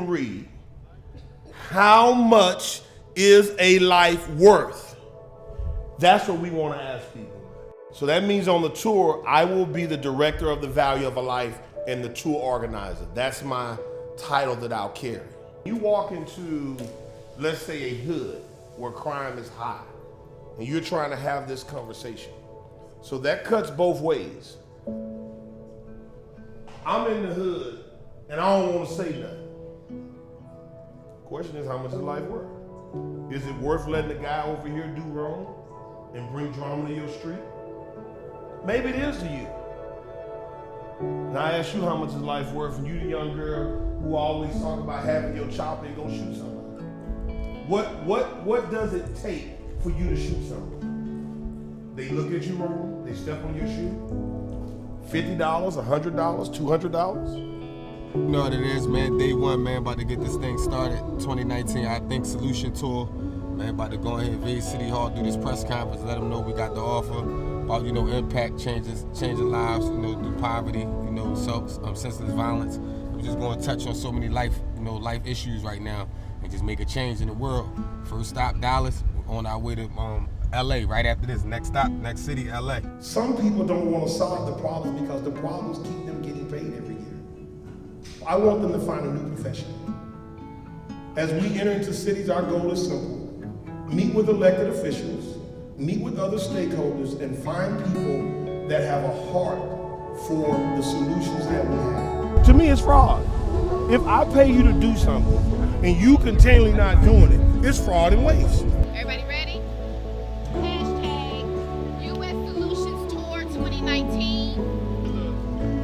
read, how much is a life worth? That's what we want to ask people. So that means on the tour, I will be the director of the value of a life and the tour organizer. That's my title that I'll carry. You walk into, let's say, a hood where crime is high, and you're trying to have this conversation. So that cuts both ways. I'm in the hood, and I don't want to say nothing. Question is, how much is life worth? Is it worth letting the guy over here do wrong and bring drama to your street? Maybe it is to you. And I ask you, how much is life worth? And you the young girl who always talk about having your chopper and go shoot somebody. What does it take for you to shoot somebody? They look at you wrong, they step on your shoe. $50, $100, $200? You know what it is, man. Day one, man, about to get this thing started. 2019, I think Solution Tour. Man, about to go ahead and invade City Hall, do this press conference, let them know we got the offer about, impact changing lives, through poverty, senseless violence. We're just going to touch on so many life issues right now and just make a change in the world. First stop, Dallas. We're on our way to LA right after this. Next stop, next city, LA. Some people don't want to solve the problems because the problems keep them getting paid every year. I want them to find a new profession. As we enter into cities, our goal is simple. Meet with elected officials, meet with other stakeholders, and find people that have a heart for the solutions that we have. To me, it's fraud. If I pay you to do something and you continually not doing it, it's fraud and waste. Everybody ready? Hashtag US Solutions Tour 2019.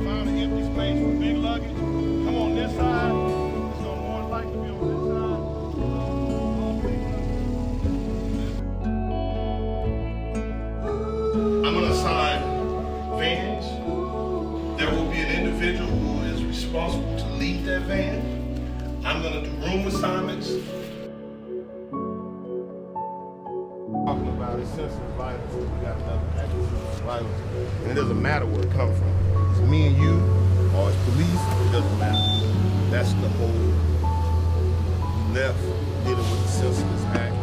Find an empty space for big luggage. Come on this side. It's gonna more likely be on this side. I'm gonna assign vans. There will be an individual who is responsible to lead that van. I'm gonna do room assignments. Talking about is senseless violence. We got another senseless violence. And it doesn't matter where it comes from. It's me and you, or it's police, it doesn't matter. That's the whole left dealing with the senseless act.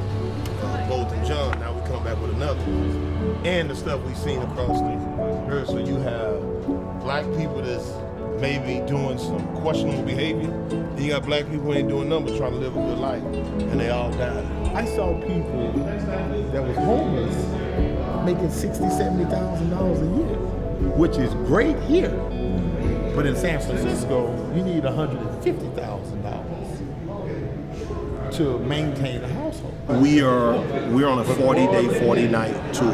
Both and John, now we come back with another one. And the stuff we've seen across the earth. So you have black people that's maybe doing some questionable behavior. Then you got black people who ain't doing nothing but trying to live a good life. And they all died. I saw people that was homeless making $60,000, $70,000 a year, which is great here. But in San Francisco, you need $150,000 to maintain a household. We're on a 40-day, 40-night tour,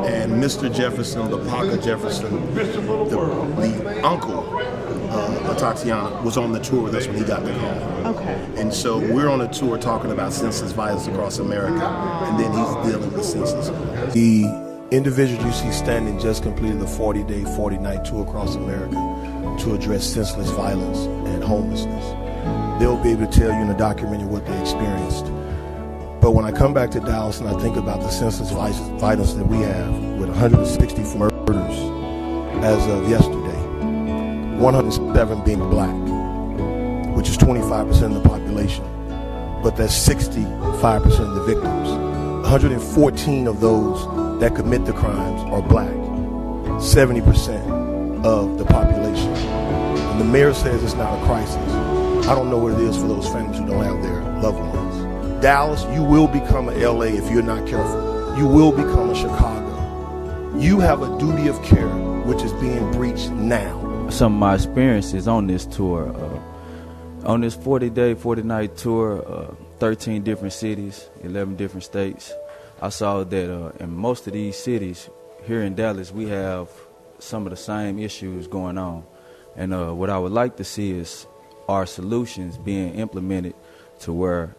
and Mr. Jefferson, Lepaka Jefferson, the uncle of Tatiana, was on the tour with us when he got the call. Okay. And so we're on a tour talking about senseless violence across America, and then he's dealing with senseless violence. The individual you see standing just completed the 40-day, 40-night tour across America to address senseless violence and homelessness. They'll be able to tell you in the documentary what they experienced. But when I come back to Dallas and I think about the senseless violence that we have, with 160 murders as of yesterday, 107 being black, which is 25% of the population, but that's 65% of the victims. 114 of those that commit the crimes are black, 70% of the population. And the mayor says it's not a crisis. I don't know what it is for those families who don't have their loved ones. Dallas, you will become a LA if you're not careful. You will become a Chicago. You have a duty of care which is being breached now. Some of my experiences on this tour, on this 40-day, 40-night tour, 13 different cities, 11 different states, I saw that in most of these cities, here in Dallas, we have some of the same issues going on. And what I would like to see is our solutions being implemented to where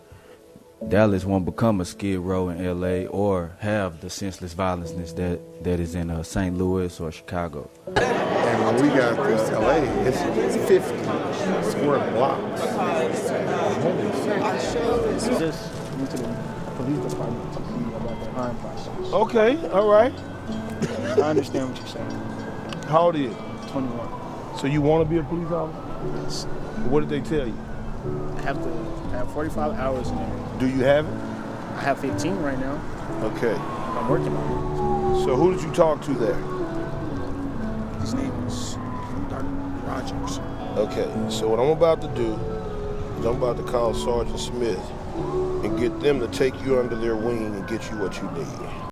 Dallas won't become a Skid Row in LA or have the senseless violence that is in St. Louis or Chicago. And when we got to LA, it's 50 square blocks. Just went to the police department to see about the hiring process. Okay, all right. I understand what you're saying. How old are you? 21. So you want to be a police officer? Yes. What did they tell you? I have to have 45 hours in there. Do you have it? I have 15 right now. Okay. I'm working on So who did you talk to there? it. His name is Dr. Rogers. Okay. So what I'm about to do is I'm about to call Sergeant Smith and get them to take you under their wing and get you what you need.